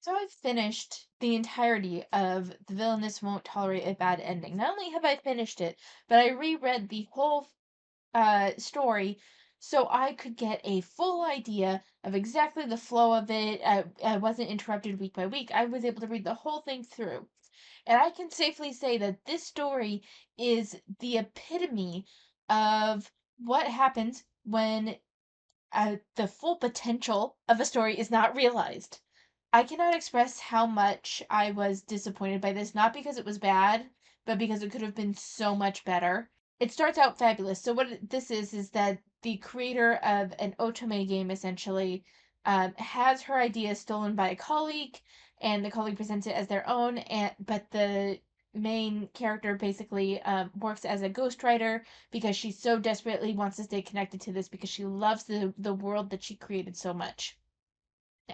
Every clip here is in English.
So I've finished the entirety of The Villainess Won't Tolerate a Bad Ending. Not only have I finished it, but I reread the whole story so I could get a full idea of exactly the flow of it. I wasn't interrupted week by week. I was able to read the whole thing through. And I can safely say that this story is the epitome of what happens when the full potential of a story is not realized. I cannot express how much I was disappointed by this, not because it was bad, but because it could have been so much better. It starts out fabulous. So what this is that the creator of an otome game essentially has her idea stolen by a colleague, and the colleague presents it as their own. And but the main character basically works as a ghostwriter because she so desperately wants to stay connected to this because she loves the world that she created so much.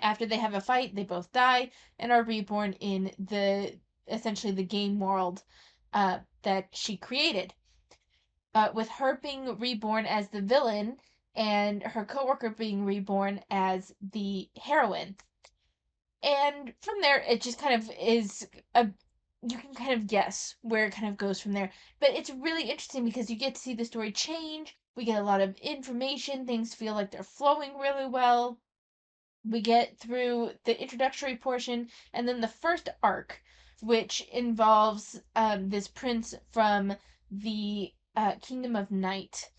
After they have a fight, they both die and are reborn in the essentially the game world that she created. With her being reborn as the villain and her coworker being reborn as the heroine. And from there, it just kind of is a you can kind of guess where it kind of goes from there. But it's really interesting because you get to see the story change. We get a lot of information. Things feel like they're flowing really well. We get through the introductory portion and then the first arc, which involves this prince from the Kingdom of Night,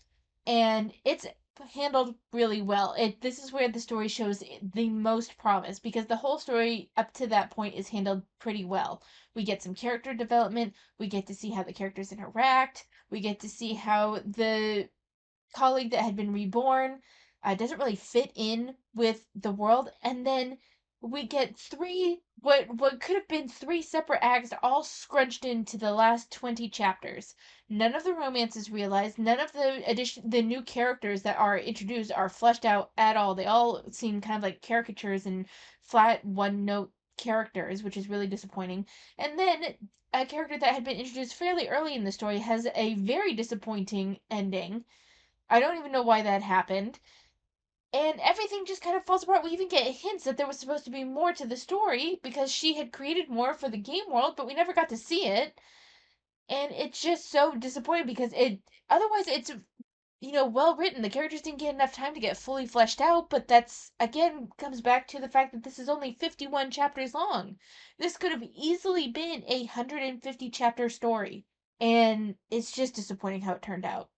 and it's handled really well. This is where the story shows the most promise because the whole story up to that point is handled pretty well. We get some character development, we get to see how the characters interact, we get to see how the colleague that had been reborn doesn't really fit in with the world, and then we get what could have been three separate acts all scrunched into the last 20 chapters. None of the romance is realized. None of the new characters that are introduced are fleshed out at all. They all seem kind of like caricatures and flat one note characters, which is really disappointing. And then a character that had been introduced fairly early in the story has a very disappointing ending. I don't even know why that happened. And everything just kind of falls apart. We even get hints that there was supposed to be more to the story because she had created more for the game world, but we never got to see it. And it's just so disappointing because otherwise it's well written. The characters didn't get enough time to get fully fleshed out, but that's again comes back to the fact that this is only 51 chapters long. This could have easily been a 150 chapter story. And it's just disappointing how it turned out.